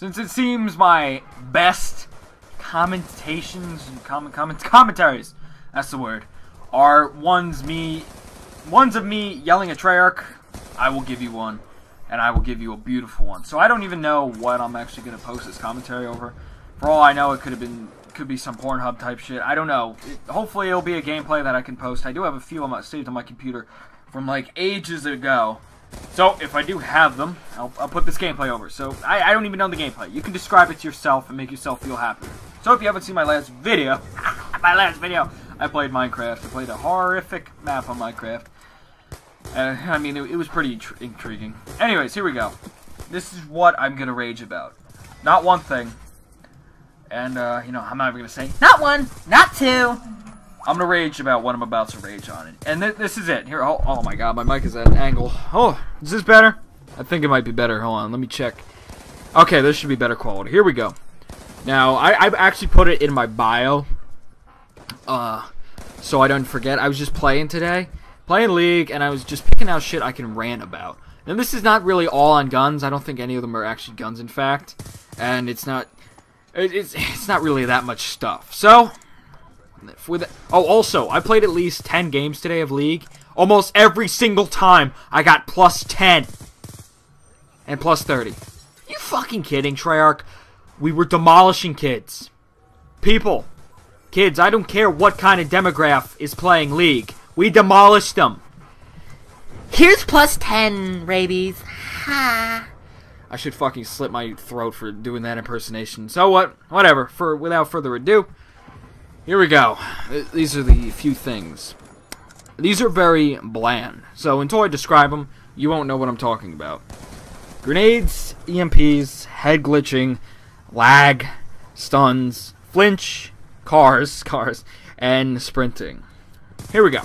Since it seems my best commentaries, that's the word, are ones of me yelling at Treyarch, I will give you one, and I will give you a beautiful one. So I don't even know what I'm actually going to post this commentary over. For all I know, it could be some Pornhub type shit. I don't know. Hopefully it'll be a gameplay that I can post. I do have a few saved on my computer from like ages ago. So if I do have them, I'll put this gameplay over. So I don't even know the gameplay. You can describe it to yourself and make yourself feel happy. So if you haven't seen my last video, I played Minecraft. I played a horrific map on Minecraft. I mean, it was pretty intriguing. Anyways, here we go. This is what I'm gonna rage about. Not one thing. And, you know, I'm not even going to say, not one, not two. I'm going to rage about what I'm about to rage on. And this is it. Here, oh my god, my mic is at an angle. Oh, is this better? I think it might be better. Hold on, let me check. Okay, this should be better quality. Here we go. Now, I've actually put it in my bio. So I don't forget. I was just playing today. Playing League, and I was just picking out shit I can rant about. And this is not really all on guns. I don't think any of them are actually guns, in fact. And it's not... It's not really that much stuff. So, also, I played at least 10 games today of League. Almost every single time, I got plus 10. And plus 30. You fucking kidding, Treyarch? We were demolishing kids. People. Kids, I don't care what kind of demographic is playing League. We demolished them. Here's plus 10, rabies. Ha. I should fucking slit my throat for doing that impersonation. So what? Whatever. Without further ado, here we go. These are the few things. These are very bland. So until I describe them, you won't know what I'm talking about. Grenades, EMPs, head glitching, lag, stuns, flinch, cars, and sprinting. Here we go.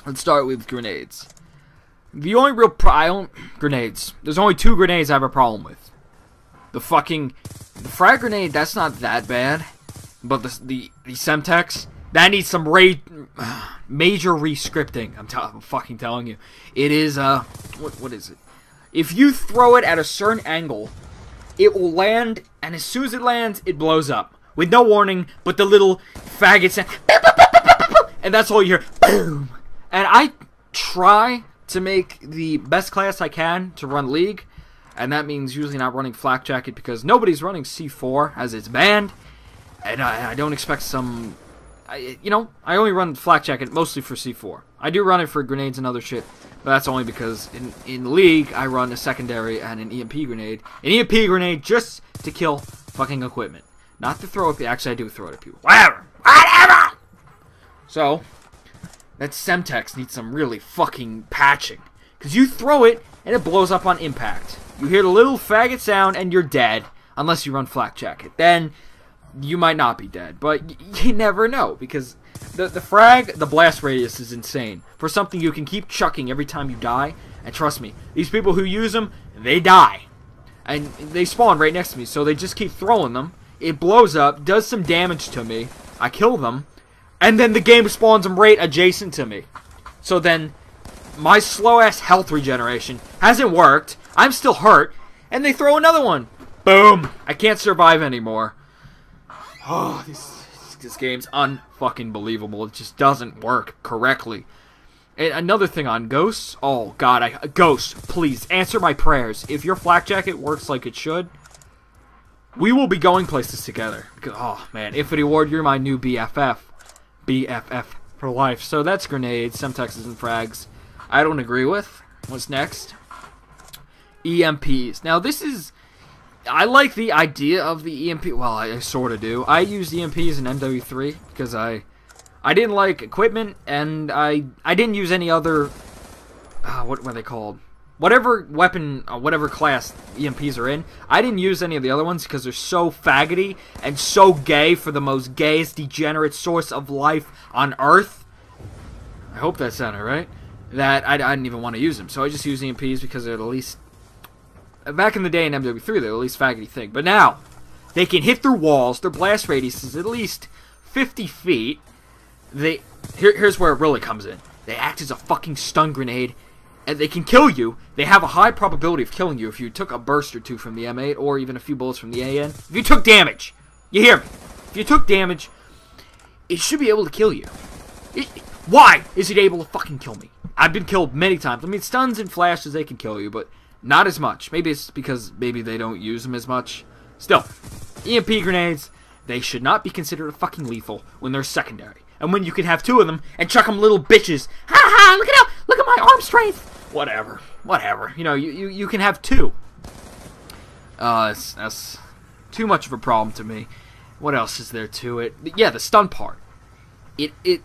Let's start with grenades. The only real grenades. There's only 2 grenades I have a problem with. The frag grenade, that's not that bad. But the Semtex, that needs some major re-scripting. I'm fucking telling you. It is, what is it? If you throw it at a certain angle, it will land, and as soon as it lands, it blows up. With no warning, but the little faggot sound, and that's all you hear, boom. And I try to make the best class I can to run League, and that means usually not running Flak Jacket because nobody's running C4 as it's banned, and I don't expect some, you know, I only run Flak Jacket mostly for C4. I do run it for grenades and other shit, but that's only because in League I run a secondary and an EMP grenade. An EMP grenade just to kill fucking equipment, not to throw it. Actually, I do throw it at people. Whatever. So that Semtex needs some really fucking patching. Because you throw it, and it blows up on impact. You hear the little faggot sound, and you're dead. Unless you run Flak Jacket. Then, you might not be dead. But you never know. Because the blast radius is insane. For something you can keep chucking every time you die. And trust me, these people who use them, they die. And they spawn right next to me. So they just keep throwing them. It blows up, does some damage to me. I kill them. And then the game spawns them right adjacent to me. So then, my slow-ass health regeneration hasn't worked. I'm still hurt. And they throw another one. Boom. I can't survive anymore. Oh, this game's unfucking believable. It just doesn't work correctly. And another thing on Ghosts. Oh, God. Ghosts, please, answer my prayers. If your Flak Jacket works like it should, we will be going places together. Because, oh, man. Infinity Ward, you're my new BFF. BFF for life. So that's grenades, Semtexes, and frags. I don't agree with. What's next? EMPs. Now this is... I like the idea of the EMP. Well, I sort of do. I use EMPs in MW3 because I didn't like equipment, and I didn't use any other... what were they called? Whatever weapon, whatever class EMPs are in, I didn't use any of the other ones because they're so faggoty and so gay for the most gayest degenerate source of life on Earth. I hope that sounded right. That I didn't even want to use them. So I just use EMPs because they're the least... Back in the day in MW3, they're the least faggoty thing. But now, they can hit through walls. Their blast radius is at least 50 feet. Here's where it really comes in. They act as a fucking stun grenade. and they can kill you. They have a high probability of killing you if you took a burst or two from the M8 or even a few bullets from the AN. If you took damage, you hear me? If you took damage, it should be able to kill you. Why is it able to fucking kill me? I've been killed many times. I mean, stuns and flashes, they can kill you, but not as much. Maybe it's because maybe they don't use them as much. Still, EMP grenades, they should not be considered fucking lethal when they're secondary. And when you can have 2 of them and chuck them little bitches. Ha ha, look at my arm strength. Whatever. You know, you can have 2. That's too much of a problem to me. What else is there to it? Yeah, the stun part. It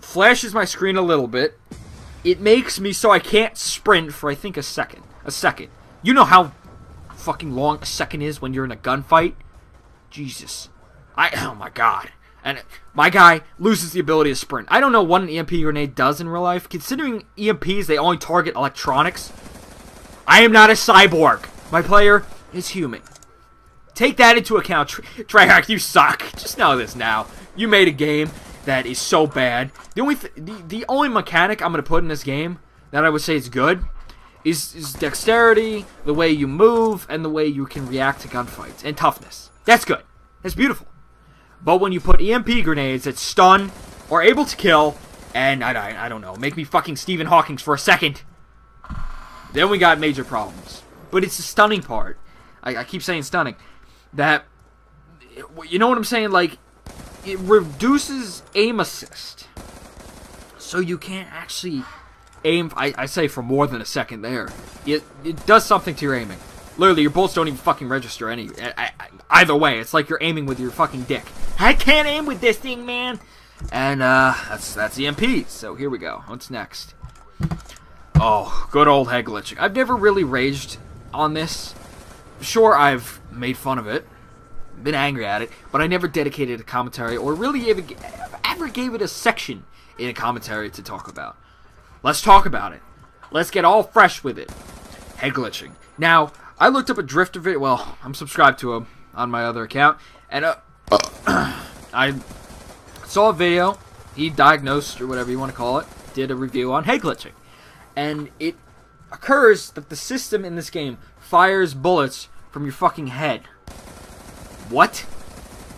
flashes my screen a little bit. It makes me so I can't sprint for, I think, a second. You know how fucking long a second is when you're in a gunfight? Jesus. Oh my god. And my guy loses the ability to sprint. I don't know what an EMP grenade does in real life. Considering EMPs, they only target electronics. I am not a cyborg. My player is human. Take that into account. Treyarch, you suck. Just know this now. You made a game that is so bad. The only mechanic I'm going to put in this game that I would say is good is dexterity, the way you move, and the way you can react to gunfights, and toughness. That's good. That's beautiful. But when you put EMP grenades that stun, or able to kill, and I don't know, make me fucking Stephen Hawking for a second, then we got major problems. But it's the stunning part. I keep saying stunning. That, you know what I'm saying? Like, it reduces aim assist. So you can't actually aim, I say, for more than a second there. It does something to your aiming. Literally, your bullets don't even fucking register either way. It's like you're aiming with your fucking dick. I can't aim with this thing, man. And that's EMPs. So here we go. What's next? Oh, good old head glitching. I've never really raged on this. Sure, I've made fun of it, been angry at it, but I never dedicated a commentary or really ever gave it a section in a commentary to talk about. Let's talk about it. Let's get all fresh with it. Head glitching. Now, I looked up a drifter video. Well, I'm subscribed to him on my other account, and I saw a video. He diagnosed, or whatever you want to call it, did a review on head glitching, and it occurs that the system in this game fires bullets from your fucking head. What?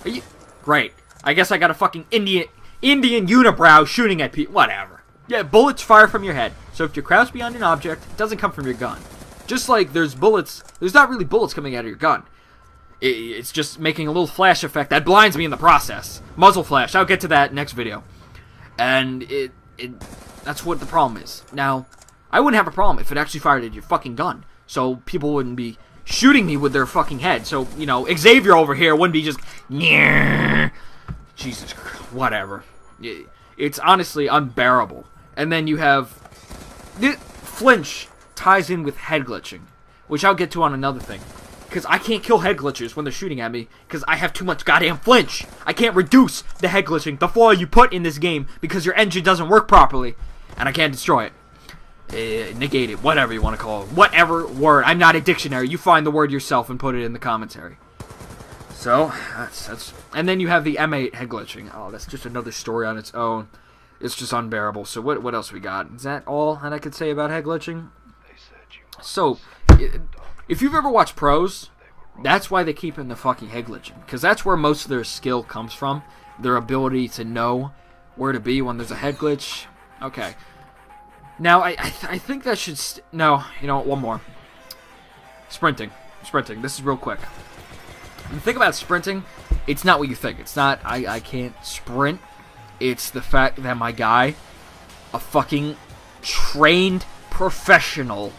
Are you... Great. I guess I got a fucking Indian unibrow shooting at people. Whatever. Yeah, bullets fire from your head. So if you're crouched behind an object, it doesn't come from your gun. Just like there's bullets, there's not really bullets coming out of your gun. It's just making a little flash effect that blinds me in the process. Muzzle flash. I'll get to that next video. And that's what the problem is. Now, I wouldn't have a problem if it actually fired at your fucking gun. So people wouldn't be shooting me with their fucking head. So, you know, Xavier over here wouldn't be just... Jesus Christ. Whatever. It's honestly unbearable. And then you have... Flinch ties in with head glitching, which I'll get to on another thing. Because I can't kill head glitchers when they're shooting at me, because I have too much goddamn flinch. I can't reduce the head glitching, the flaw you put in this game, because your engine doesn't work properly, and I can't destroy it. Negate it, whatever you want to call it. Whatever word. I'm not a dictionary. You find the word yourself and put it in the commentary. So, that's... And then you have the M8 head glitching. Oh, that's just another story on its own. It's just unbearable. So what else we got? Is that all that I could say about head glitching? So, if you've ever watched pros, that's why they keep in the fucking head glitching. Because that's where most of their skill comes from. Their ability to know where to be when there's a head glitch. Okay. Now, I think that should... No, you know what? One more. Sprinting. This is real quick. When you think about sprinting, it's not what you think. It's not, I can't sprint. It's the fact that my guy, a fucking trained professional,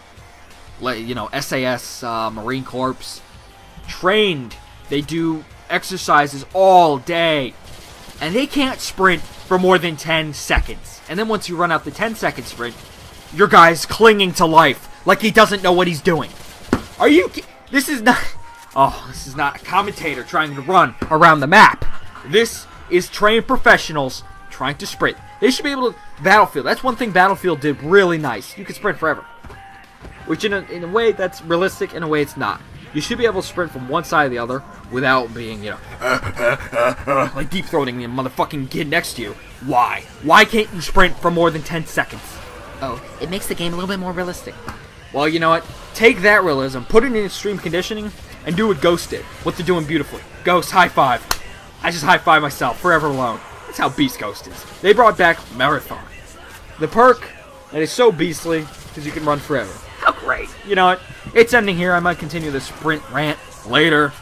you know, SAS, Marine Corps, trained. They do exercises all day. And they can't sprint for more than 10 seconds. And then once you run out the 10-second sprint, your guy's clinging to life like he doesn't know what he's doing. Are you... This is not... Oh, this is not a commentator trying to run around the map. This is trained professionals trying to sprint. They should be able to... Battlefield. That's one thing Battlefield did really nice. You can sprint forever. Which in a way that's realistic, in a way it's not. You should be able to sprint from one side to the other without being, you know, like deep-throating the motherfucking kid next to you. Why? Why can't you sprint for more than 10 seconds? Oh, it makes the game a little bit more realistic. Well, you know what? Take that realism, put it in extreme conditioning, and do what Ghost did. What they're doing beautifully. Ghost, high five. I just high five myself, forever alone. That's how Beast Ghost is. They brought back Marathon. The perk that is so beastly, because you can run forever. How great. You know what? It's ending here. I might continue the sprint rant later.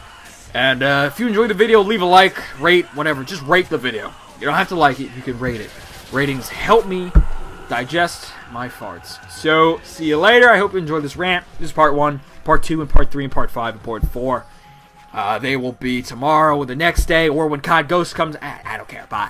And if you enjoyed the video, leave a like, rate, whatever. Just rate the video. You don't have to like it. You can rate it. Ratings help me digest my farts. So, see you later. I hope you enjoyed this rant. This is part 1, part 2, and part 3, and part 5, and part 4. They will be tomorrow or the next day, or when COD Ghost comes. I don't care. Bye.